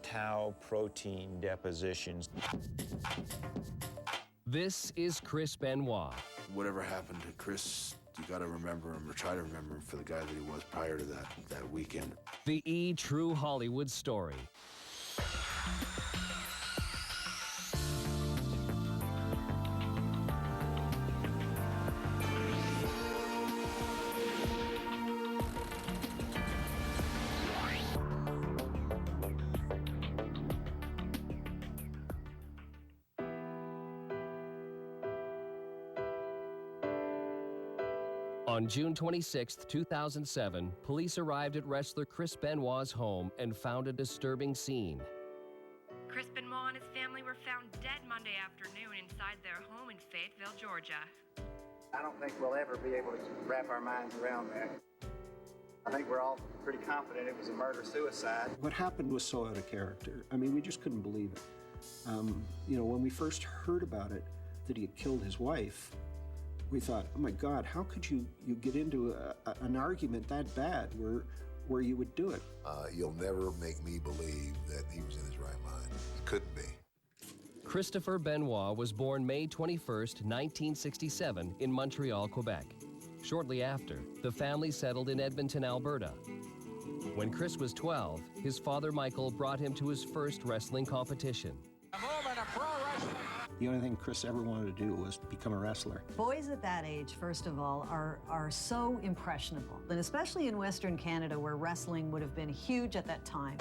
tau protein depositions. This is Chris Benoit. Whatever happened to Chris, you got to remember him, or try to remember him for the guy that he was prior to that weekend. The True Hollywood story. On June 26, 2007, police arrived at wrestler Chris Benoit's home and found a disturbing scene. Chris Benoit and his family were found dead Monday afternoon inside their home in Fayetteville, Georgia. I don't think we'll ever be able to wrap our minds around that. I think we're all pretty confident it was a murder-suicide. What happened was so out of character. I mean, we just couldn't believe it. You know, when we first heard about it, that he had killed his wife, we thought, oh my God, how could you get into an argument that bad where you would do it? You'll never make me believe that he was in his right mind. He couldn't be. Christopher Benoit was born May 21st, 1967 in Montreal, Quebec. Shortly after, the family settled in Edmonton, Alberta. When Chris was 12, his father Michael brought him to his first wrestling competition. The only thing Chris ever wanted to do was become a wrestler. Boys at that age, first of all, are so impressionable, and especially in Western Canada, where wrestling would have been huge at that time.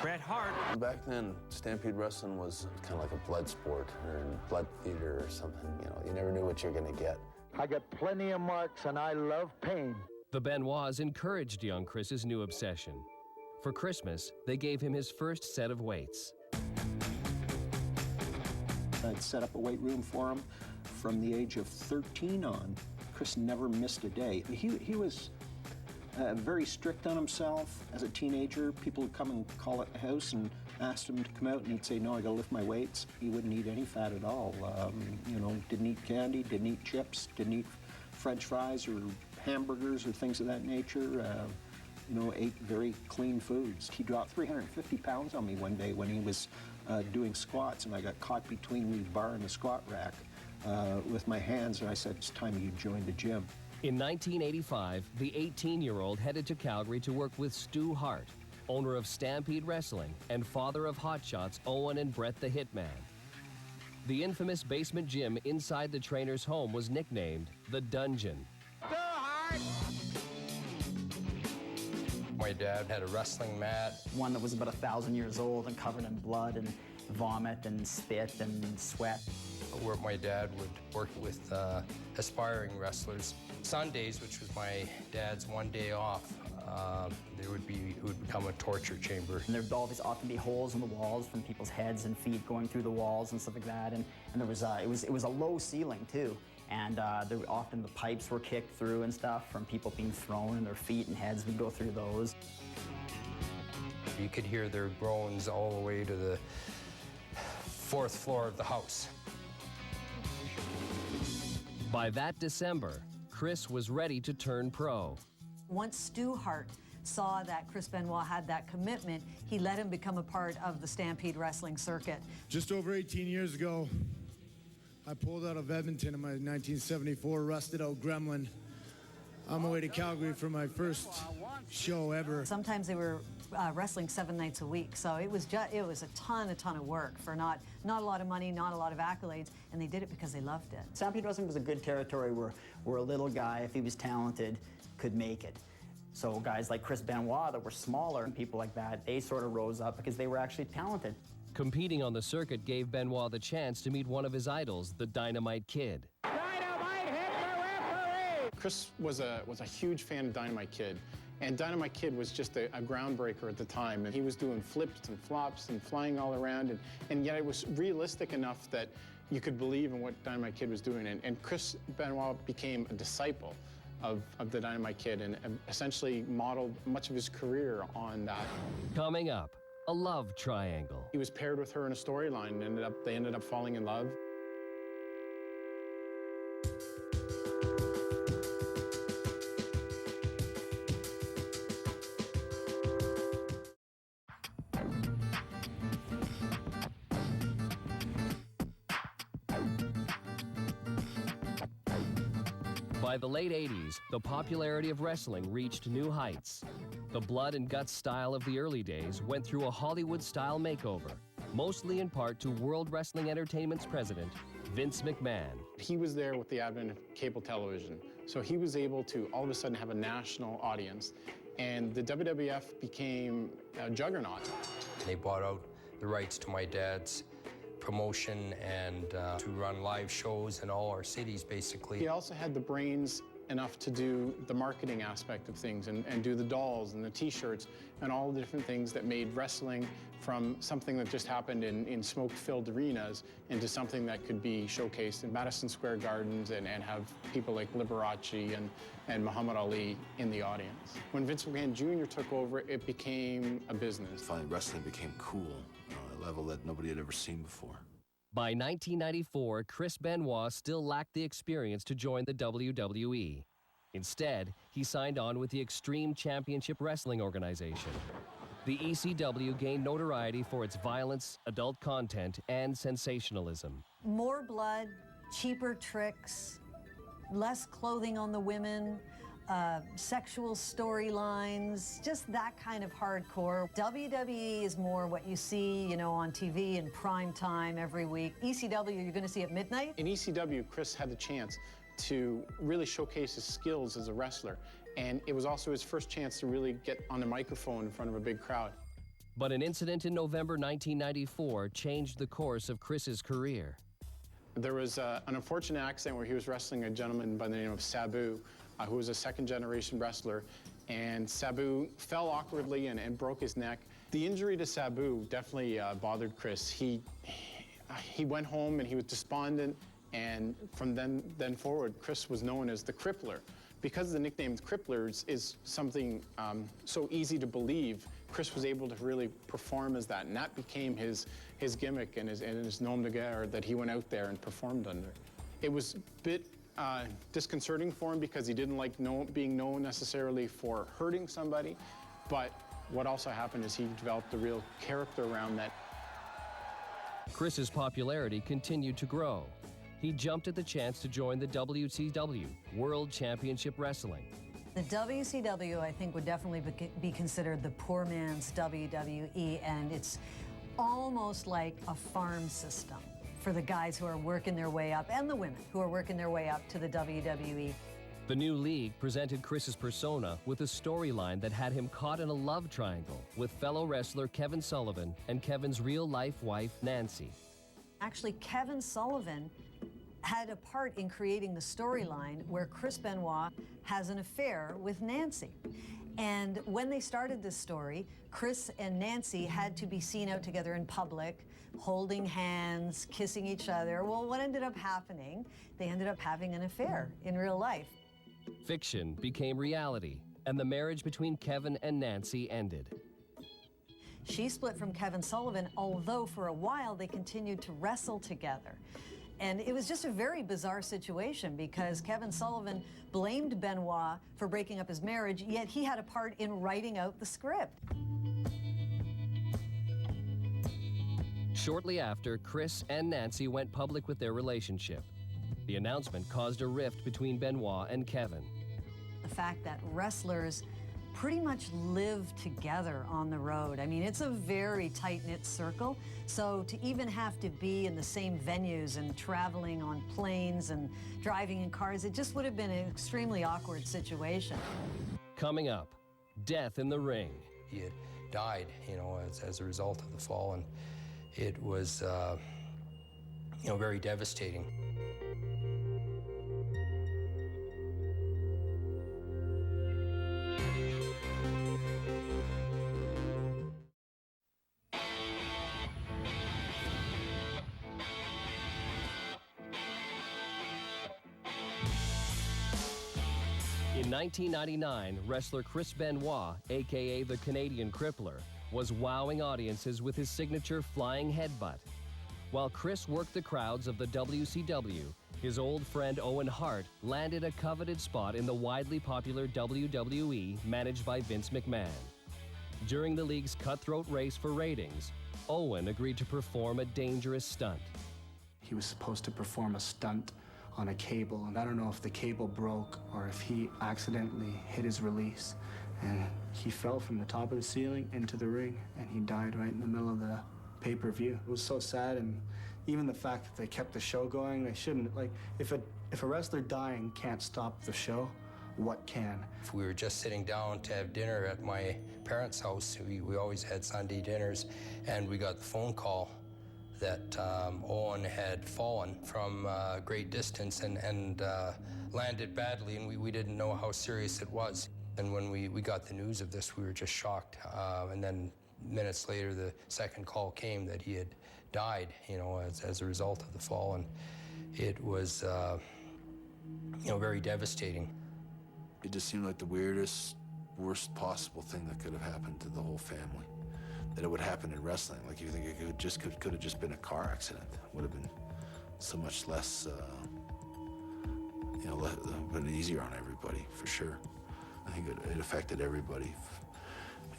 Bret Hart. Back then, Stampede Wrestling was kind of like a blood sport or blood theater or something. You know, you never knew what you're going to get. I got plenty of marks, and I love pain. The Benoits encouraged young Chris's new obsession. For Christmas, they gave him his first set of weights. I'd set up a weight room for him from the age of 13 on. Chris never missed a day. He was very strict on himself. As a teenager, people would come and call at the house and asked him to come out, and he'd say, no, I gotta lift my weights. He wouldn't eat any fat at all. You know, didn't eat candy, didn't eat chips, didn't eat French fries or hamburgers or things of that nature. You know, ate very clean foods. He dropped 350 pounds on me one day when he was doing squats, and I got caught between the bar and the squat rack with my hands, and I said, it's time you joined the gym. In 1985, the 18-year-old headed to Calgary to work with Stu Hart, owner of Stampede Wrestling and father of hotshots Owen and Brett the Hitman. The infamous basement gym inside the trainer's home was nicknamed the Dungeon. My dad had a wrestling mat. One that was about 1,000 years old and covered in blood and vomit and spit and sweat. Where my dad would work with aspiring wrestlers. Sundays, which was my dad's one day off, it would become a torture chamber. And there'd always often be holes in the walls from people's heads and feet going through the walls and stuff like that. And there was it was a low ceiling too. And there often the pipes were kicked through and stuff from people being thrown, and their feet and heads would go through those. You could hear their groans all the way to the 4th floor of the house. By that December, Chris was ready to turn pro. Once Stu Hart saw that Chris Benoit had that commitment, he let him become a part of the Stampede Wrestling circuit. Just over 18 years ago, I pulled out of Edmonton in my 1974 rusted-out Gremlin on my way to Calgary for my first show ever. Sometimes they were wrestling 7 nights a week, so it was a ton of work for not a lot of money, not a lot of accolades, and they did it because they loved it. Stampede Wrestling was a good territory where a little guy, if he was talented, could make it. So guys like Chris Benoit that were smaller and people like that, they sort of rose up because they were actually talented. Competing on the circuit gave Benoit the chance to meet one of his idols, the Dynamite Kid. Dynamite hit the referee! Chris was a huge fan of Dynamite Kid, and Dynamite Kid was just a groundbreaker at the time. And he was doing flips and flops and flying all around, and yet it was realistic enough that you could believe in what Dynamite Kid was doing. And Chris Benoit became a disciple of the Dynamite Kid and essentially modeled much of his career on that. Coming up, a love triangle. He was paired with her in a storyline, and they ended up falling in love. By the late 80s, the popularity of wrestling reached new heights. The blood and guts style of the early days went through a Hollywood-style makeover, mostly in part to World Wrestling Entertainment's president, Vince McMahon. He was there with the advent of cable television, so he was able to all of a sudden have a national audience, and the WWF became a juggernaut. They bought out the rights to my dad's promotion and to run live shows in all our cities, basically. He also had the brains enough to do the marketing aspect of things and do the dolls and the t-shirts and all the different things that made wrestling from something that just happened in smoke-filled arenas into something that could be showcased in Madison Square Gardens and have people like Liberace and Muhammad Ali in the audience. When Vince McMahon Jr. took over, it became a business. Finally, wrestling became cool at a level that nobody had ever seen before. By 1994, Chris Benoit still lacked the experience to join the WWE. Instead, he signed on with the Extreme Championship Wrestling organization. The ECW gained notoriety for its violence, adult content, and sensationalism. More blood, cheaper tricks, less clothing on the women, sexual storylines, just that kind of hardcore. WWE is more what you see, you know, on TV in prime time every week. ECW, you're going to see at midnight. In ECW, Chris had the chance to really showcase his skills as a wrestler, and it was also his first chance to really get on the microphone in front of a big crowd. But an incident in November 1994 changed the course of Chris's career. There was an unfortunate accident where he was wrestling a gentleman by the name of Sabu, who was a second-generation wrestler, and Sabu fell awkwardly and broke his neck. The injury to Sabu definitely bothered Chris. He went home and he was despondent, and from then forward, Chris was known as the Crippler. Because the nickname Crippler is something so easy to believe, Chris was able to really perform as that, and that became his gimmick and his nom de guerre that he went out there and performed under. It was a bit disconcerting for him because he didn't like being known necessarily for hurting somebody, but what also happened is he developed a real character around that. Chris's popularity continued to grow. He jumped at the chance to join the WCW, World Championship Wrestling. The WCW, I think, would definitely be considered the poor man's WWE, and it's almost like a farm system for the guys who are working their way up, and the women who are working their way up to the WWE. The new league presented Chris's persona with a storyline that had him caught in a love triangle with fellow wrestler Kevin Sullivan and Kevin's real-life wife, Nancy. Actually, Kevin Sullivan had a part in creating the storyline where Chris Benoit has an affair with Nancy. And when they started this story, Chris and Nancy had to be seen out together in public, holding hands, kissing each other. Well, what ended up happening? They ended up having an affair in real life. Fiction became reality, and the marriage between Kevin and Nancy ended. She split from Kevin Sullivan, although for a while they continued to wrestle together. And it was just a very bizarre situation because Kevin Sullivan blamed Benoit for breaking up his marriage, yet he had a part in writing out the script. Shortly after, Chris and Nancy went public with their relationship. The announcement caused a rift between Benoit and Kevin. The fact that wrestlers pretty much live together on the road. I mean, it's a very tight-knit circle, so to even have to be in the same venues and traveling on planes and driving in cars, it just would have been an extremely awkward situation. Coming up, death in the ring. He had died, you know, as a result of the fall, and it was, you know, very devastating. In 1999, wrestler Chris Benoit, a.k.a. the Canadian Crippler, was wowing audiences with his signature flying headbutt. While Chris worked the crowds of the WCW, his old friend Owen Hart landed a coveted spot in the widely popular WWE managed by Vince McMahon. During the league's cutthroat race for ratings, Owen agreed to perform a dangerous stunt. He was supposed to perform a stunt on a cable, and I don't know if the cable broke or if he accidentally hit his release, and he fell from the top of the ceiling into the ring, and he died right in the middle of the pay-per-view. It was so sad, and even the fact that they kept the show going, they shouldn't. Like, if a wrestler dying can't stop the show, what can? If we were just sitting down to have dinner at my parents' house, we always had Sunday dinners, and we got the phone call that Owen had fallen from great distance and landed badly, and we didn't know how serious it was. And when we got the news of this, we were just shocked. And then minutes later, the second call came that he had died, you know, as a result of the fall, and it was, you know, very devastating. It just seemed like the weirdest, worst possible thing that could have happened to the whole family. That it would happen in wrestling. Like, you think it could have just been a car accident. It would have been so much less, you know, been easier on everybody, for sure. I think it affected everybody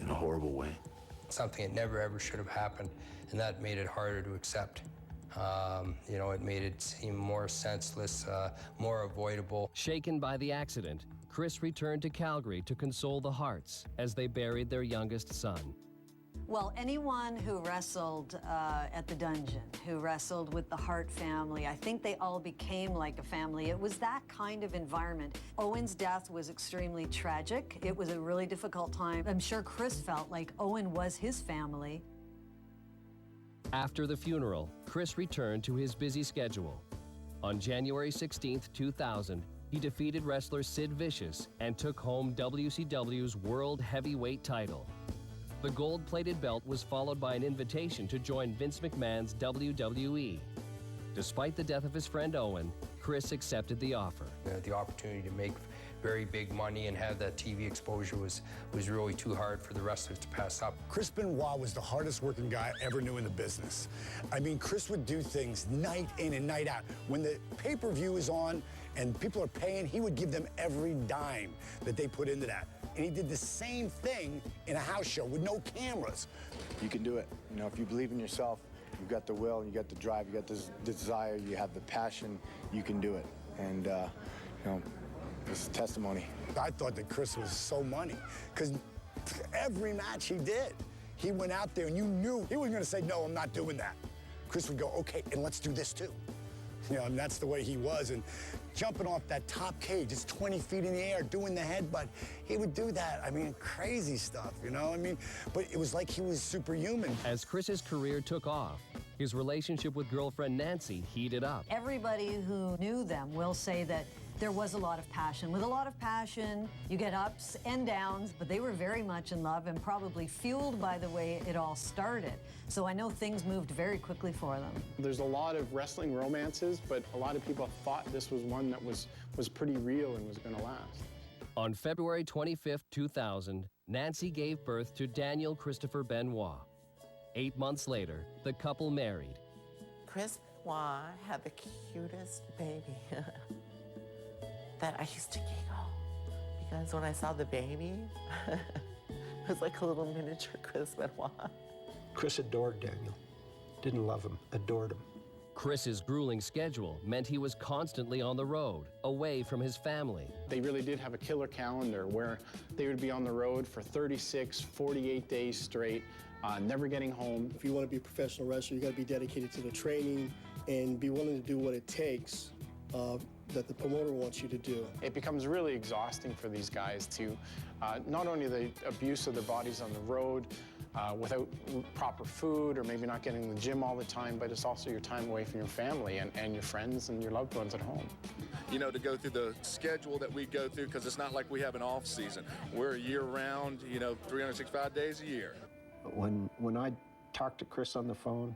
in a horrible way. Something that never ever should have happened, and that made it harder to accept. You know, it made it seem more senseless, more avoidable. Shaken by the accident, Chris returned to Calgary to console the Harts as they buried their youngest son. Well, anyone who wrestled at the Dungeon, who wrestled with the Hart family, I think they all became like a family. It was that kind of environment. Owen's death was extremely tragic. It was a really difficult time. I'm sure Chris felt like Owen was his family. After the funeral, Chris returned to his busy schedule. On January 16, 2000, he defeated wrestler Sid Vicious and took home WCW's World Heavyweight title. The gold-plated belt was followed by an invitation to join Vince McMahon's WWE. Despite the death of his friend Owen, Chris accepted the offer. The opportunity to make very big money and have that TV exposure was really too hard for the wrestlers to pass up. Chris Benoit was the hardest working guy I ever knew in the business. I mean, Chris would do things night in and night out. When the pay-per-view is on and people are paying, he would give them every dime that they put into that. And he did the same thing in a house show with no cameras. You can do it. You know, if you believe in yourself, you've got the will, you got the drive, you got the desire, you have the passion, you can do it. And, you know, this is testimony. I thought that Chris was so money, because every match he did, he went out there and you knew he wasn't going to say, no, I'm not doing that. Chris would go, okay, and let's do this too. You know, and that's the way he was. And jumping off that top cage, it's 20 feet in the air, doing the headbutt. He would do that. I mean, crazy stuff, you know? I mean, but it was like he was superhuman. As Chris's career took off, his relationship with girlfriend Nancy heated up. Everybody who knew them will say that there was a lot of passion. With a lot of passion, you get ups and downs, but they were very much in love and probably fueled by the way it all started. So I know things moved very quickly for them. There's a lot of wrestling romances, but a lot of people thought this was one that was pretty real and was going to last. On February 25, 2000, Nancy gave birth to Daniel Christopher Benoit. 8 months later, the couple married. Chris Benoit had the cutest baby that I used to giggle because when I saw the baby, it was like a little miniature Chris Benoit. Chris adored Daniel. Didn't love him, adored him. Chris's grueling schedule meant he was constantly on the road, away from his family. They really did have a killer calendar where they would be on the road for 36, 48 days straight, never getting home. If you want to be a professional wrestler, you got to be dedicated to the training and be willing to do what it takes that the promoter wants you to do. It becomes really exhausting for these guys to not only the abuse of their bodies on the road, without proper food or maybe not getting in the gym all the time, but it's also your time away from your family and your friends and your loved ones at home. You know, to go through the schedule that we go through, because it's not like we have an off season. We're year-round, you know, 365 days a year. When I talked to Chris on the phone,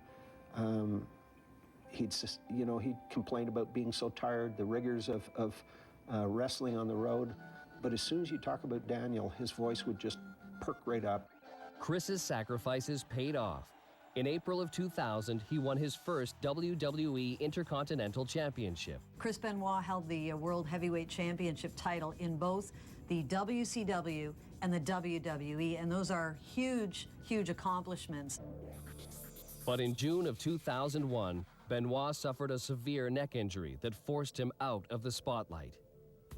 he'd complain about being so tired, the rigors of wrestling on the road. But as soon as you talk about Daniel, his voice would just perk right up. Chris's sacrifices paid off. In April of 2000, he won his first WWE Intercontinental Championship. Chris Benoit held the World Heavyweight Championship title in both the WCW and the WWE, and those are huge, huge accomplishments. But in June of 2001, Benoit suffered a severe neck injury that forced him out of the spotlight.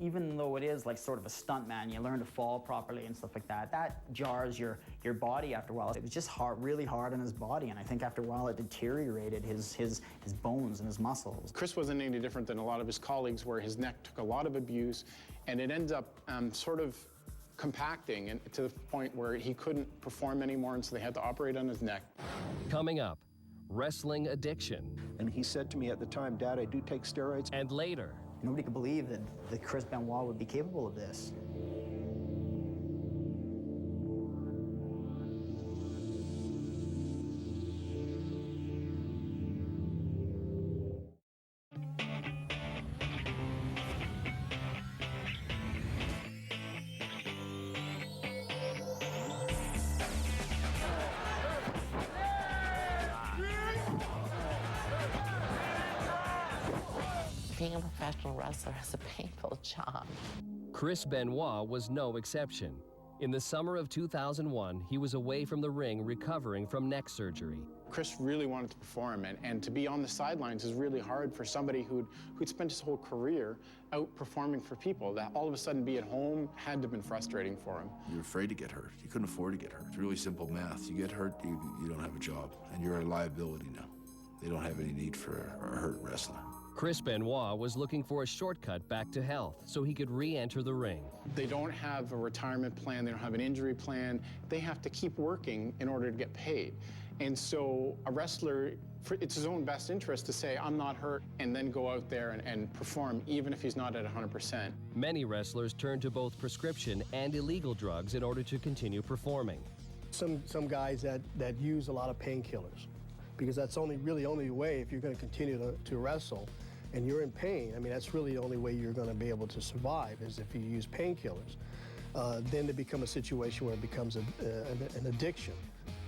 Even though it is like sort of a stunt man, you learn to fall properly and stuff like that. That jars your body after a while. It was just hard, really hard on his body, and I think after a while it deteriorated his bones and his muscles. Chris wasn't any different than a lot of his colleagues, where his neck took a lot of abuse, and it ends up sort of compacting and to the point where he couldn't perform anymore, and so they had to operate on his neck. Coming up, wrestling addiction. And he said to me at the time, "Dad, I do take steroids." And later, nobody could believe that Chris Benoit would be capable of this. Being a professional wrestler is a painful job. Chris Benoit was no exception. In the summer of 2001, he was away from the ring recovering from neck surgery. Chris really wanted to perform, and to be on the sidelines is really hard for somebody who'd spent his whole career out performing for people. That all of a sudden be at home had to have been frustrating for him. You're afraid to get hurt. You couldn't afford to get hurt. It's really simple math. You get hurt, you don't have a job, and you're a liability now. They don't have any need for a hurt wrestler. Chris Benoit was looking for a shortcut back to health so he could re-enter the ring. They don't have a retirement plan, they don't have an injury plan. They have to keep working in order to get paid. And so a wrestler, it's his own best interest to say, I'm not hurt, and then go out there and perform, even if he's not at 100%. Many wrestlers turn to both prescription and illegal drugs in order to continue performing. Some guys that use a lot of painkillers, because that's really only way if you're going to continue to wrestle and you're in pain. I mean, that's really the only way you're going to be able to survive is if you use painkillers. Then to become a situation where it becomes an addiction.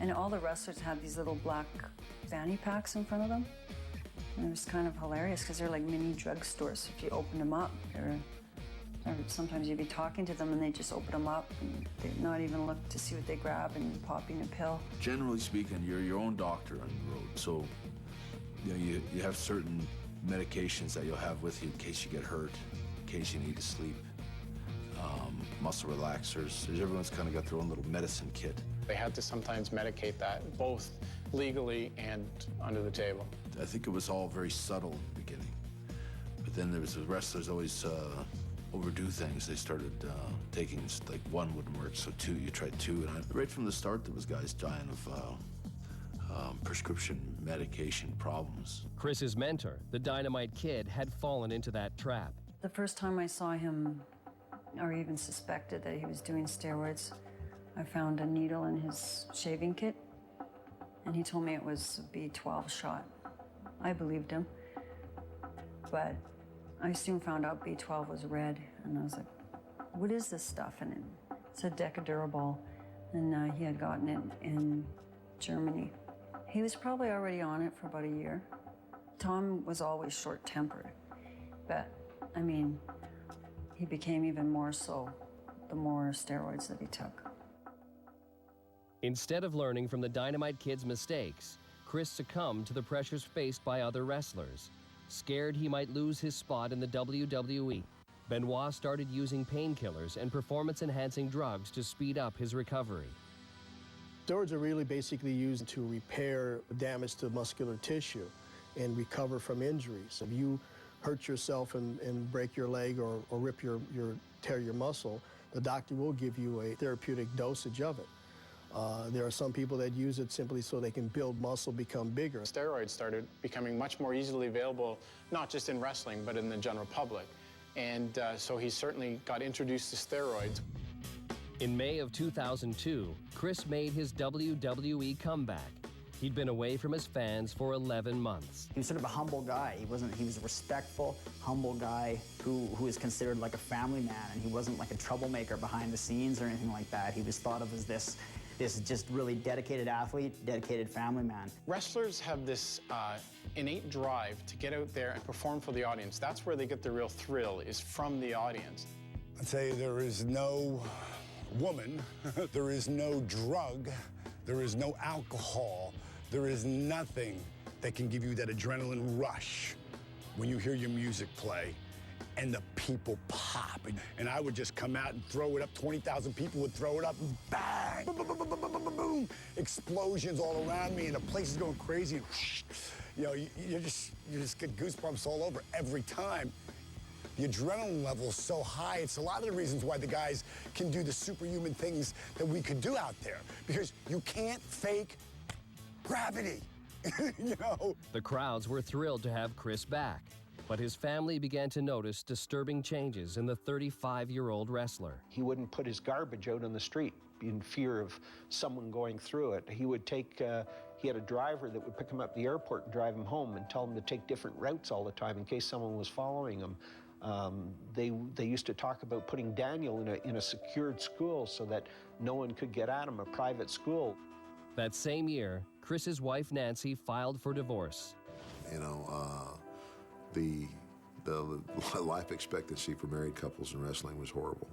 And all the wrestlers have these little black fanny packs in front of them. And it was kind of hilarious because they're like mini drugstores. If you open them up, or sometimes you'd be talking to them and they just open them up and they'd not even look to see what they grab and popping a pill. Generally speaking, you're your own doctor on the road, so you have certain medications that you'll have with you in case you get hurt, in case you need to sleep. Muscle relaxers. Everyone's kind of got their own little medicine kit. They had to sometimes medicate that, both legally and under the table. I think it was all very subtle in the beginning, but then there was the wrestlers always overdo things. They started taking, like, one wouldn't work, so two, you tried two, and right from the start there was guys dying of prescription medication problems. Chris's mentor, the Dynamite Kid, had fallen into that trap. The first time I saw him, or even suspected that he was doing steroids, I found a needle in his shaving kit, and he told me it was a B12 shot. I believed him, but I soon found out B12 was red, and I was like, what is this stuff? And it's a Decadurable, and he had gotten it in Germany. He was probably already on it for about a year. Tom was always short-tempered, but, I mean, he became even more so the more steroids that he took. Instead of learning from the Dynamite Kid's mistakes, Chris succumbed to the pressures faced by other wrestlers. Scared he might lose his spot in the WWE, Benoit started using painkillers and performance-enhancing drugs to speed up his recovery. Steroids are really basically used to repair damage to muscular tissue and recover from injuries. If you hurt yourself and break your leg or tear your muscle, the doctor will give you a therapeutic dosage of it. There are some people that use it simply so they can build muscle, become bigger. Steroids started becoming much more easily available, not just in wrestling, but in the general public. And so he certainly got introduced to steroids. In May of 2002, Chris made his WWE comeback. He'd been away from his fans for 11 months. He was sort of a humble guy. He was a respectful, humble guy who was considered like a family man, and he wasn't like a troublemaker behind the scenes or anything like that. He was thought of as this just really dedicated athlete, dedicated family man. Wrestlers have this innate drive to get out there and perform for the audience. That's where they get the real thrill, is from the audience. I'd say there is no woman, there is no drug, there is no alcohol, there is nothing that can give you that adrenaline rush when you hear your music play and the people pop. And I would just come out and throw it up. 20,000 people would throw it up and bang, boom, boom, boom, boom, boom, boom, boom. Explosions all around me and the place is going crazy. And whoosh, you know, you just get goosebumps all over every time. The adrenaline level is so high. It's a lot of the reasons why the guys can do the superhuman things that we could do out there, because you can't fake gravity, you know? The crowds were thrilled to have Chris back, but his family began to notice disturbing changes in the 35-year-old wrestler. He wouldn't put his garbage out on the street in fear of someone going through it. He would take, he had a driver that would pick him up at the airport and drive him home and tell him to take different routes all the time in case someone was following him. They used to talk about putting Daniel in a secured school so that no one could get at him, a private school. That same year, Chris's wife Nancy filed for divorce. You know, the life expectancy for married couples in wrestling was horrible.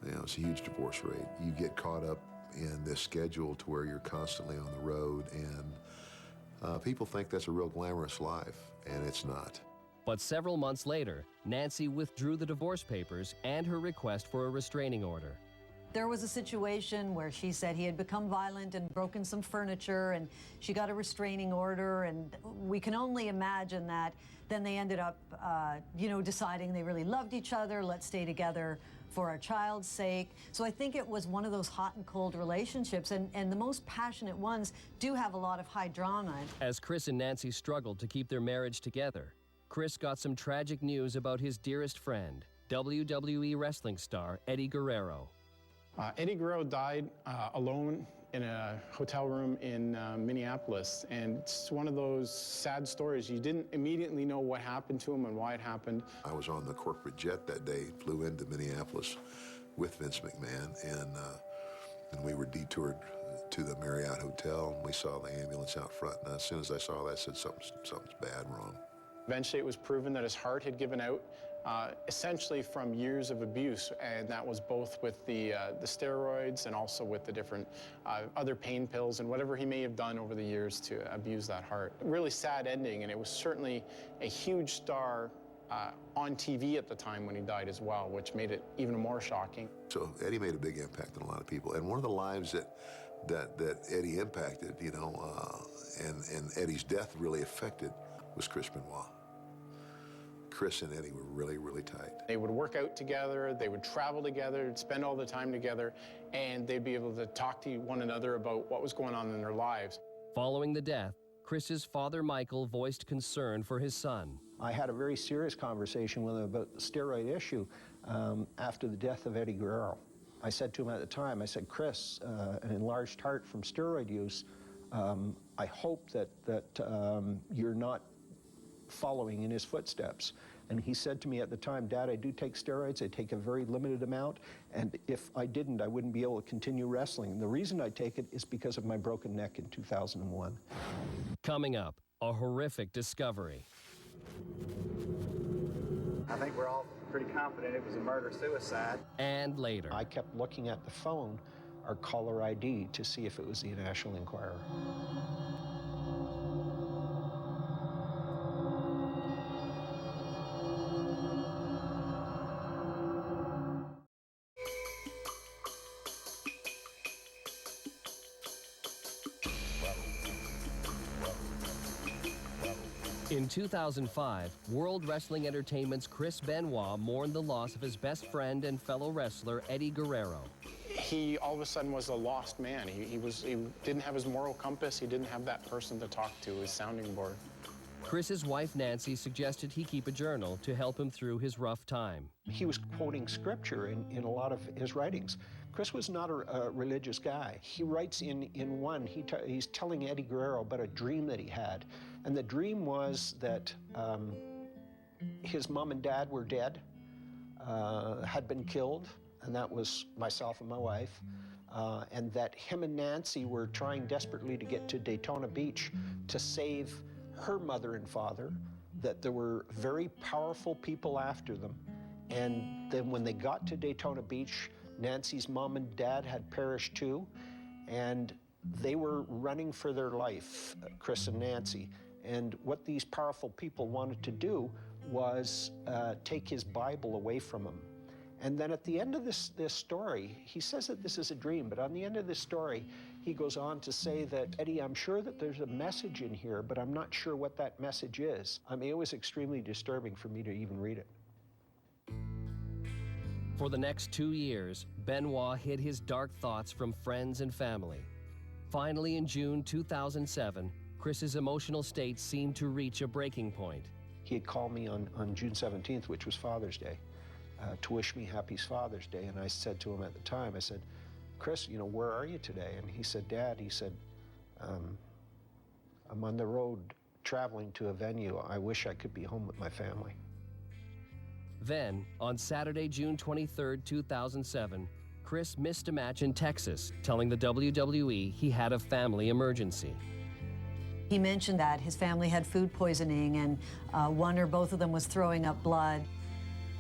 You know, it's a huge divorce rate. You get caught up in this schedule to where you're constantly on the road, and people think that's a real glamorous life, and it's not. But several months later, Nancy withdrew the divorce papers and her request for a restraining order. There was a situation where she said he had become violent and broken some furniture, and she got a restraining order, and we can only imagine that then they ended up, you know, deciding they really loved each other, let's stay together for our child's sake. So I think it was one of those hot and cold relationships, and the most passionate ones do have a lot of high drama. As Chris and Nancy struggled to keep their marriage together, Chris got some tragic news about his dearest friend, WWE wrestling star Eddie Guerrero. Eddie Guerrero died alone in a hotel room in Minneapolis, and it's one of those sad stories. You didn't immediately know what happened to him and why it happened. I was on the corporate jet that day, flew into Minneapolis with Vince McMahon, and we were detoured to the Marriott Hotel, and we saw the ambulance out front, and as soon as I saw that, I said something's bad wrong. Eventually, it was proven that his heart had given out, essentially from years of abuse, and that was both with the steroids and also with the different other pain pills and whatever he may have done over the years to abuse that heart. Really sad ending, and it was certainly a huge star on TV at the time when he died as well, which made it even more shocking. So Eddie made a big impact on a lot of people, and one of the lives that Eddie impacted, you know, and Eddie's death really affected was Chris Benoit. Chris and Eddie were really, really tight. They would work out together, they would travel together, spend all the time together, and they'd be able to talk to one another about what was going on in their lives. Following the death, Chris's father, Michael, voiced concern for his son. I had a very serious conversation with him about the steroid issue after the death of Eddie Guerrero. I said to him at the time, I said, Chris, an enlarged heart from steroid use, I hope that you're not following in his footsteps. And he said to me at the time, Dad, I do take steroids. I take a very limited amount, and if I didn't, I wouldn't be able to continue wrestling. The reason I take it is because of my broken neck in 2001. Coming up, a horrific discovery. I think we're all pretty confident it was a murder-suicide. And later. I kept looking at the phone, our caller ID, to see if it was the National Enquirer. In 2005, World Wrestling Entertainment's Chris Benoit mourned the loss of his best friend and fellow wrestler, Eddie Guerrero. He all of a sudden was a lost man. He didn't have his moral compass. He didn't have that person to talk to, his sounding board. Chris's wife, Nancy, suggested he keep a journal to help him through his rough time. He was quoting scripture in a lot of his writings. Chris was not a religious guy. He writes in one, he's telling Eddie Guerrero about a dream that he had. And the dream was that his mom and dad were dead, had been killed, and that was myself and my wife, and that him and Nancy were trying desperately to get to Daytona Beach to save her mother and father, that there were very powerful people after them, and then when they got to Daytona Beach, Nancy's mom and dad had perished too, and they were running for their life, Chris and Nancy, And what these powerful people wanted to do was take his Bible away from him. And then at the end of this story, he says that this is a dream, but on the end of this story, he goes on to say that, Eddie, I'm sure that there's a message in here, but I'm not sure what that message is. I mean, it was extremely disturbing for me to even read it. For the next 2 years, Benoit hid his dark thoughts from friends and family. Finally, in June 2007, Chris's emotional state seemed to reach a breaking point. He had called me on June 17th, which was Father's Day, to wish me happy Father's Day. And I said to him at the time, I said, Chris, you know, where are you today? And he said, Dad, he said, I'm on the road traveling to a venue. I wish I could be home with my family. Then, on Saturday, June 23, 2007, Chris missed a match in Texas, telling the WWE he had a family emergency. He mentioned that his family had food poisoning and one or both of them was throwing up blood.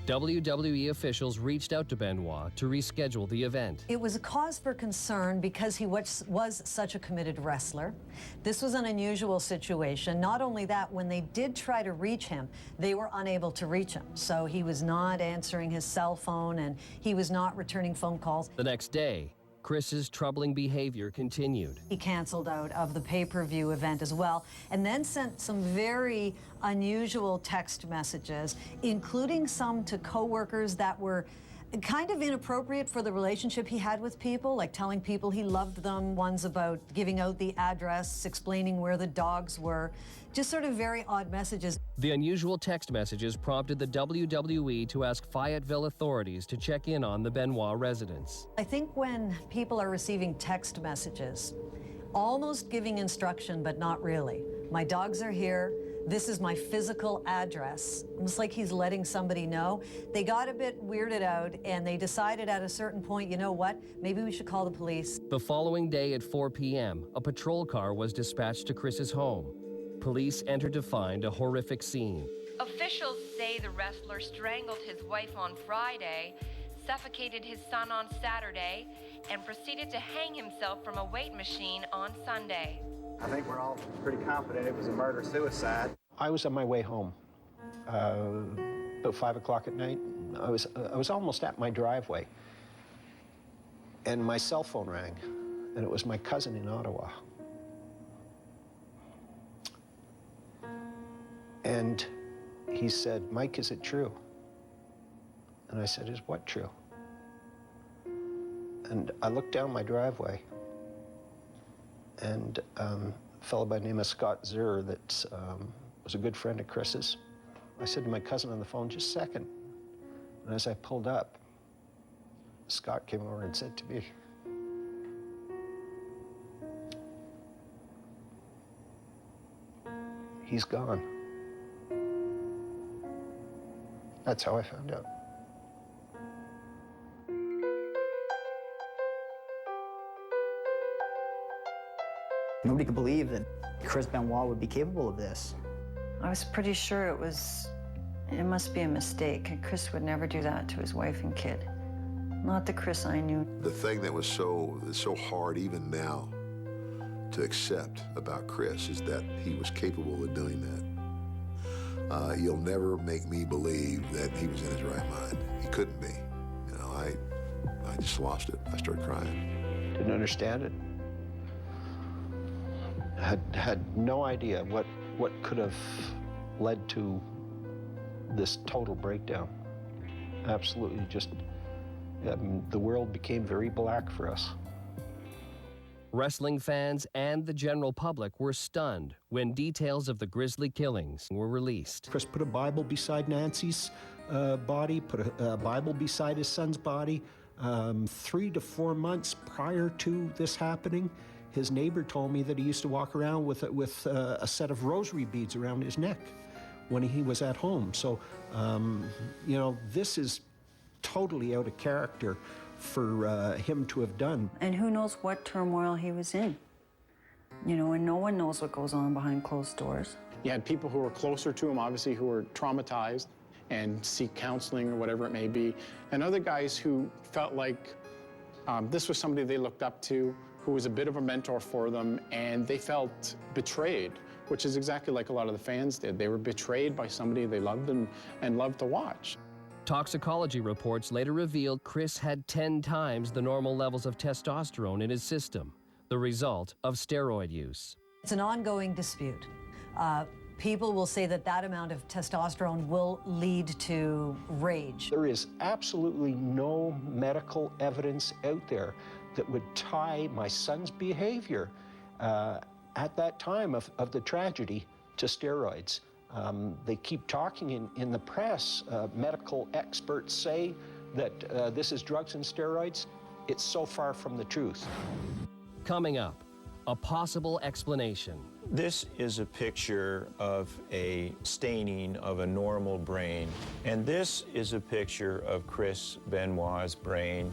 WWE officials reached out to Benoit to reschedule the event. It was a cause for concern because he was such a committed wrestler. This was an unusual situation. Not only that, when they did try to reach him, they were unable to reach him. So he was not answering his cell phone and he was not returning phone calls. The next day, Chris's troubling behavior continued. He canceled out of the pay-per-view event as well, and then sent some very unusual text messages, including some to coworkers that were kind of inappropriate for the relationship he had with people, like telling people he loved them, ones about giving out the address, explaining where the dogs were, just sort of very odd messages. The unusual text messages prompted the WWE to ask Fayetteville authorities to check in on the Benoit residence. I think when people are receiving text messages, almost giving instruction, but not really. My dogs are here. This is my physical address. Almost like he's letting somebody know. They got a bit weirded out and they decided at a certain point, you know what, maybe we should call the police. The following day at 4 p.m., a patrol car was dispatched to Chris's home. Police entered to find a horrific scene. Officials say the wrestler strangled his wife on Friday, suffocated his son on Saturday, and proceeded to hang himself from a weight machine on Sunday. I think we're all pretty confident it was a murder-suicide. I was on my way home about 5 o'clock at night. I was almost at my driveway, and my cell phone rang, and it was my cousin in Ottawa. And he said, Mike, is it true? And I said, is what true? And I looked down my driveway, and a fellow by the name of Scott Zerr that was a good friend of Chris's. I said to my cousin on the phone, just a second. And as I pulled up, Scott came over and said to me, he's gone. That's how I found out. Nobody could believe that Chris Benoit would be capable of this. I was pretty sure it must be a mistake. Chris would never do that to his wife and kid. Not the Chris I knew. The thing that was so hard even now to accept about Chris is that he was capable of doing that. You'll never make me believe that he was in his right mind. He couldn't be. You know, I just lost it. I started crying. Didn't understand it. Had no idea what could have led to this total breakdown. Absolutely, just the world became very black for us. Wrestling fans and the general public were stunned when details of the grisly killings were released. Chris put a Bible beside Nancy's body, put a Bible beside his son's body. 3 to 4 months prior to this happening, his neighbor told me that he used to walk around with a set of rosary beads around his neck when he was at home. So, you know, this is totally out of character for him to have done. And who knows what turmoil he was in. You know, and no one knows what goes on behind closed doors. You had people who were closer to him, obviously, who were traumatized and seek counseling or whatever it may be. And other guys who felt like this was somebody they looked up to, who was a bit of a mentor for them, and they felt betrayed, which is exactly like a lot of the fans did. They were betrayed by somebody they loved and loved to watch. Toxicology reports later revealed Chris had 10 times the normal levels of testosterone in his system, the result of steroid use. It's an ongoing dispute. People will say that that amount of testosterone will lead to rage. There is absolutely no medical evidence out there that would tie my son's behavior at that time of the tragedy to steroids. They keep talking in the press. Medical experts say that this is drugs and steroids. It's so far from the truth. Coming up, a possible explanation. This is a picture of a staining of a normal brain, and this is a picture of Chris Benoit's brain.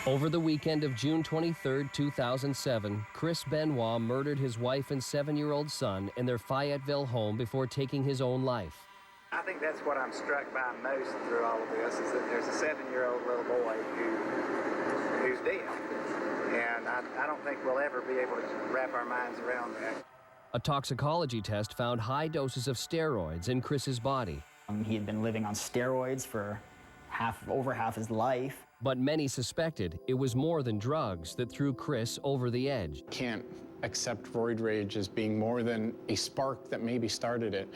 Over the weekend of June 23, 2007, Chris Benoit murdered his wife and 7-year-old son in their Fayetteville home before taking his own life. I think that's what I'm struck by most through all of this, is that there's a 7-year-old little boy who's dead. And I don't think we'll ever be able to wrap our minds around that. A toxicology test found high doses of steroids in Chris's body. He had been living on steroids for over half his life. But many suspected it was more than drugs that threw Chris over the edge. Can't accept roid rage as being more than a spark that maybe started it.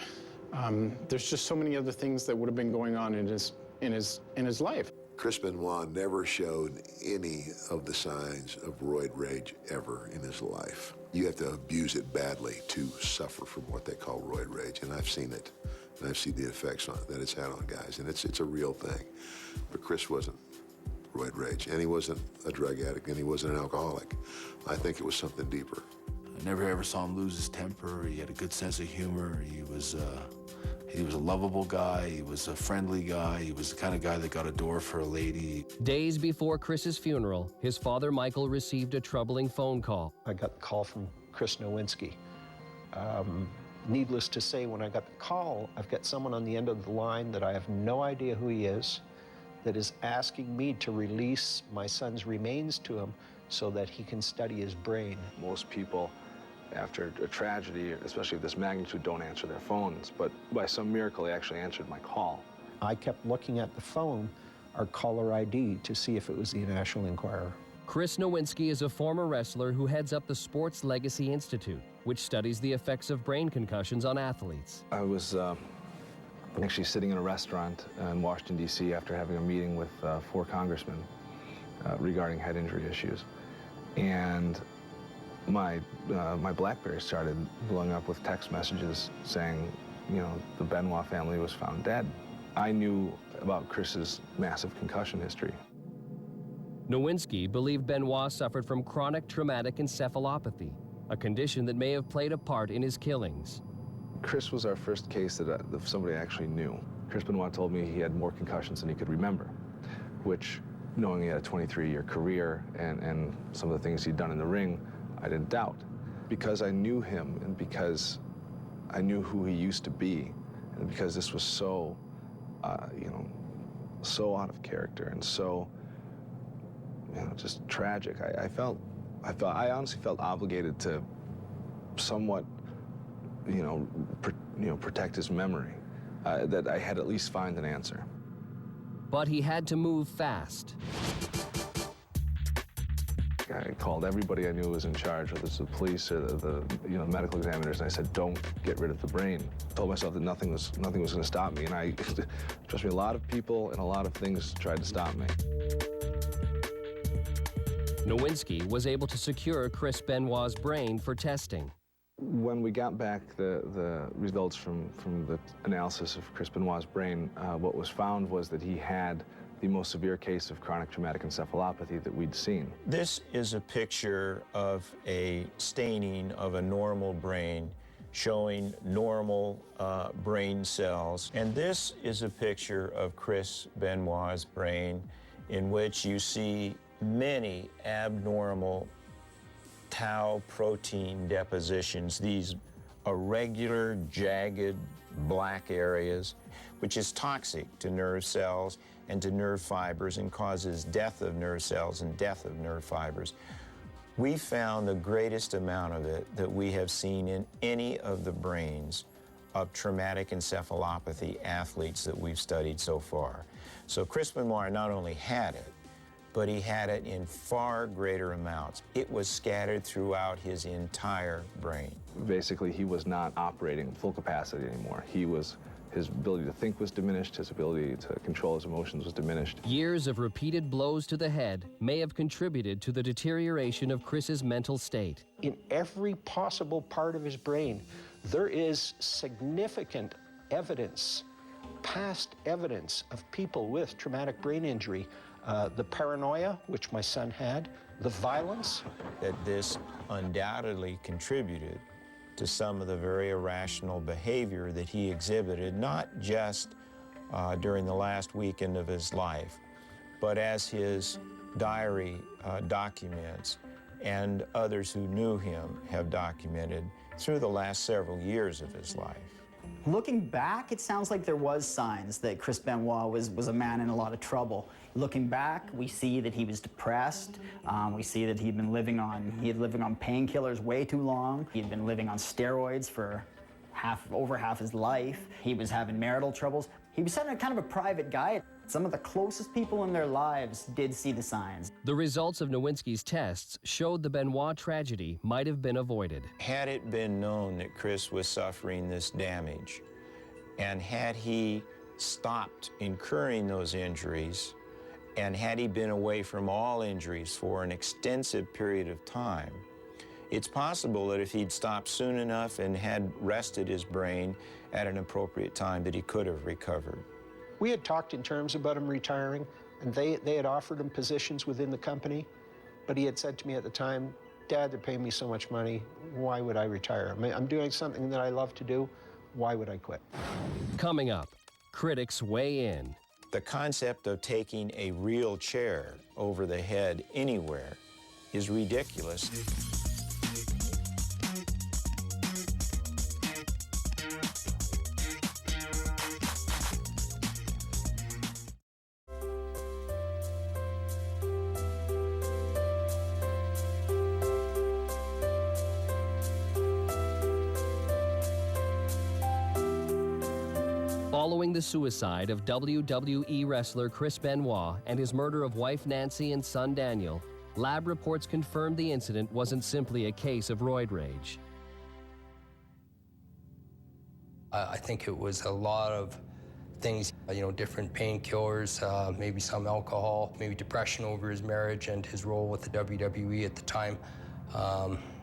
There's just so many other things that would have been going on in his life. Chris Benoit never showed any of the signs of roid rage ever in his life. You have to abuse it badly to suffer from what they call roid rage, and I've seen it. And I've seen the effects that it's had on guys, and it's a real thing. But Chris wasn't roid rage, and he wasn't a drug addict, and he wasn't an alcoholic. I think it was something deeper. I never ever saw him lose his temper. He had a good sense of humor. He was a lovable guy. He was a friendly guy. He was the kind of guy that got a door for a lady. Days before Chris's funeral, his father Michael received a troubling phone call. I got the call from Chris Nowinski. Needless to say, when I got the call, I've got someone on the end of the line that I have no idea who he is, that is asking me to release my son's remains to him so that he can study his brain. Most people, after a tragedy, especially of this magnitude, don't answer their phones, but by some miracle, they actually answered my call. I kept looking at the phone, our caller ID, to see if it was the National Enquirer. Chris Nowinski is a former wrestler who heads up the Sports Legacy Institute, which studies the effects of brain concussions on athletes. I was actually sitting in a restaurant in Washington, D.C. after having a meeting with 4 congressmen regarding head injury issues. And my BlackBerry started blowing up with text messages saying, you know, the Benoit family was found dead. I knew about Chris's massive concussion history. Nowinski believed Benoit suffered from chronic traumatic encephalopathy, a condition that may have played a part in his killings. Chris was our first case that somebody actually knew. Chris Benoit told me he had more concussions than he could remember, which, knowing he had a 23-year career and some of the things he'd done in the ring, I didn't doubt. Because I knew him and because I knew who he used to be, and because this was so, so out of character and so, just tragic, I honestly felt obligated to somewhat, protect his memory, that I had at least find an answer. But he had to move fast. I called everybody I knew was in charge, whether it's the police or the medical examiners, and I said, don't get rid of the brain. I told myself that nothing was going to stop me, and trust me, a lot of people and a lot of things tried to stop me. Nowinski was able to secure Chris Benoit's brain for testing. When we got back the results from the analysis of Chris Benoit's brain, what was found was that he had the most severe case of chronic traumatic encephalopathy that we'd seen. This is a picture of a staining of a normal brain showing normal brain cells. And this is a picture of Chris Benoit's brain. in which you see many abnormal tau protein depositions, these irregular, jagged, black areas, which is toxic to nerve cells and to nerve fibers and causes death of nerve cells and death of nerve fibers. We found the greatest amount of it that we have seen in any of the brains of traumatic encephalopathy athletes that we've studied so far. So Chris Benoit not only had it, but he had it in far greater amounts. It was scattered throughout his entire brain. Basically, he was not operating full capacity anymore. His ability to think was diminished, his ability to control his emotions was diminished. Years of repeated blows to the head may have contributed to the deterioration of Chris's mental state. In every possible part of his brain, there is significant evidence, past evidence of people with traumatic brain injury. The paranoia, which my son had, the violence. That this undoubtedly contributed to some of the very irrational behavior that he exhibited, not just during the last weekend of his life, but as his diary documents and others who knew him have documented through the last several years of his life. Looking back, it sounds like there was signs that Chris Benoit was a man in a lot of trouble. Looking back, we see that he was depressed. We see that he had living on painkillers way too long. He had been living on steroids for over half his life. He was having marital troubles. He was kind of a private guy. Some of the closest people in their lives did see the signs. The results of Nowinski's tests showed the Benoit tragedy might have been avoided. Had it been known that Chris was suffering this damage, and had he stopped incurring those injuries, and had he been away from all injuries for an extensive period of time, it's possible that if he'd stopped soon enough and had rested his brain at an appropriate time, that he could have recovered. We had talked in terms about him retiring, and they had offered him positions within the company, but he had said to me at the time, "Dad, they're paying me so much money, why would I retire? I'm doing something that I love to do, why would I quit?" Coming up, critics weigh in. The concept of taking a real chair over the head anywhere is ridiculous. Following the suicide of WWE wrestler Chris Benoit and his murder of wife Nancy and son Daniel, lab reports confirmed the incident wasn't simply a case of roid rage. I think it was a lot of things, different painkillers, maybe some alcohol, maybe depression over his marriage and his role with the WWE at the time.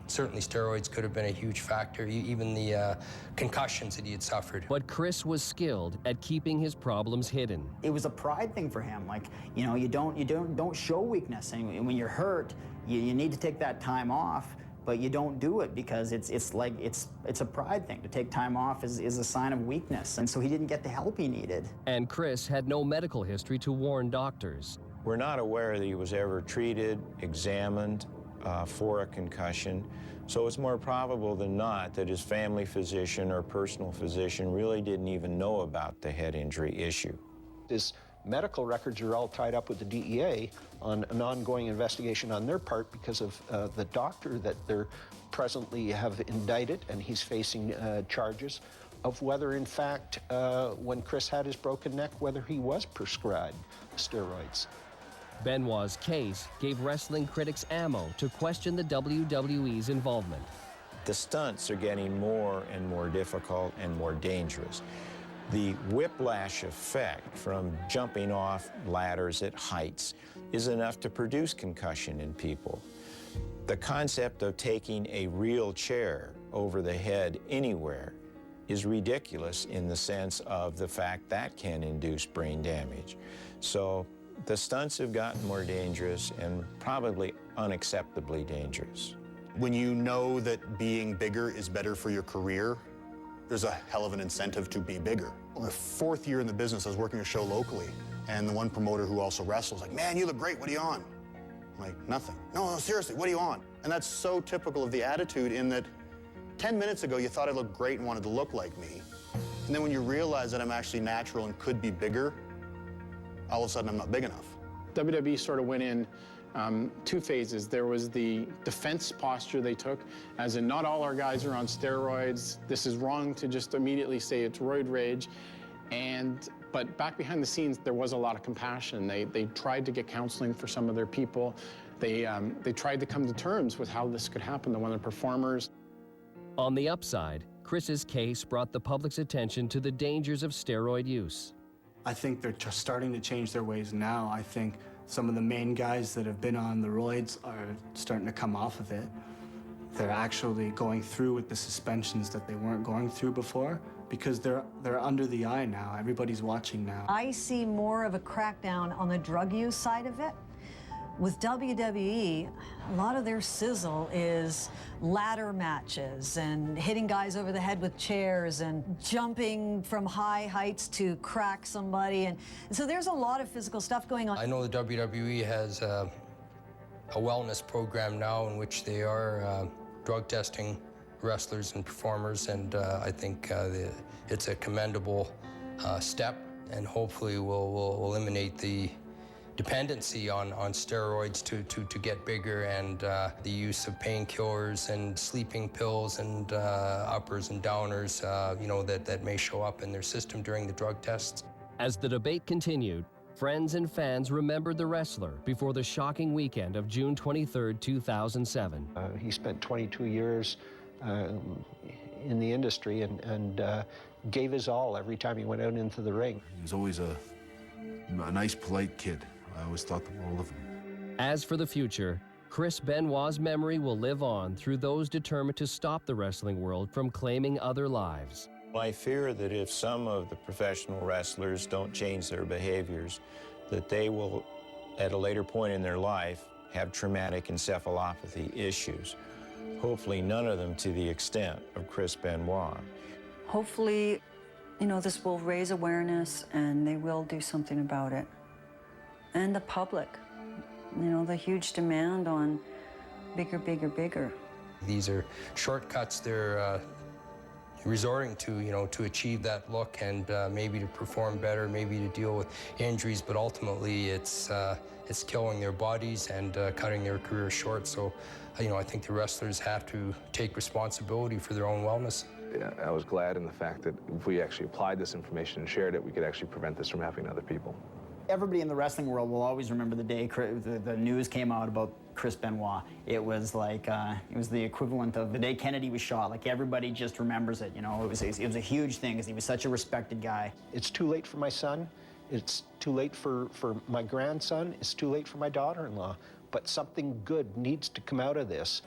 Certainly steroids could have been a huge factor, even the concussions that he had suffered. But Chris was skilled at keeping his problems hidden. It was a pride thing for him. Like, you don't show weakness. And when you're hurt, you need to take that time off, but you don't do it because it's a pride thing. To take time off is a sign of weakness. And so he didn't get the help he needed. And Chris had no medical history to warn doctors. We're not aware that he was ever treated, examined for a concussion. So it's more probable than not that his family physician or personal physician really didn't even know about the head injury issue. His medical records are all tied up with the DEA on an ongoing investigation on their part because of the doctor that they're presently have indicted, and he's facing charges of whether, in fact, when Chris had his broken neck, whether he was prescribed steroids. Benoit's case gave wrestling critics ammo to question the WWE's involvement. The stunts are getting more and more difficult and more dangerous. The whiplash effect from jumping off ladders at heights is enough to produce concussion in people. The concept of taking a real chair over the head anywhere is ridiculous in the sense of the fact that can induce brain damage. So the stunts have gotten more dangerous and probably unacceptably dangerous. When you know that being bigger is better for your career, there's a hell of an incentive to be bigger. The 4th year in the business, I was working a show locally, and the one promoter who also wrestles like, man, you look great, what are you on? I'm like, nothing. No, seriously, what are you on? And that's so typical of the attitude in that 10 minutes ago you thought I looked great and wanted to look like me. And then when you realize that I'm actually natural and could be bigger, all of a sudden I'm not big enough. WWE sort of went in 2 phases. There was the defense posture they took, as in not all our guys are on steroids. This is wrong to just immediately say it's roid rage. But back behind the scenes, there was a lot of compassion. They tried to get counseling for some of their people. They tried to come to terms with how this could happen to one of the performers. On the upside, Chris's case brought the public's attention to the dangers of steroid use. I think they're just starting to change their ways now. I think some of the main guys that have been on the roids are starting to come off of it. They're actually going through with the suspensions that they weren't going through before because they're under the eye now. Everybody's watching now. I see more of a crackdown on the drug use side of it. With WWE, a lot of their sizzle is ladder matches and hitting guys over the head with chairs and jumping from high heights to crack somebody. And so there's a lot of physical stuff going on. I know the WWE has a wellness program now in which they are drug testing wrestlers and performers, and I think it's a commendable step, and hopefully will eliminate the dependency on steroids to get bigger, and the use of painkillers and sleeping pills and uppers and downers, you know, that may show up in their system during the drug tests. As the debate continued, friends and fans remembered the wrestler before the shocking weekend of June 23, 2007. He spent 22 years in the industry and gave his all every time he went out into the ring. He was always a nice, polite kid. I always thought the world of him. As for the future, Chris Benoit's memory will live on through those determined to stop the wrestling world from claiming other lives. I fear that if some of the professional wrestlers don't change their behaviors, that they will, at a later point in their life, have traumatic encephalopathy issues. Hopefully none of them to the extent of Chris Benoit. Hopefully, you know, this will raise awareness and they will do something about it. And the public, you know, the huge demand on bigger, bigger, bigger. These are shortcuts they're resorting to, you know, to achieve that look and maybe to perform better, maybe to deal with injuries, but ultimately it's killing their bodies and cutting their careers short. So, you know, I think the wrestlers have to take responsibility for their own wellness. Yeah, I was glad in the fact that if we actually applied this information and shared it, we could actually prevent this from happening to other people. Everybody in the wrestling world will always remember the day the news came out about Chris Benoit. It was like, it was the equivalent of the day Kennedy was shot. Like, everybody just remembers it, you know. It was a huge thing because he was such a respected guy. It's too late for my son. It's too late for my grandson. It's too late for my daughter-in-law. But something good needs to come out of this.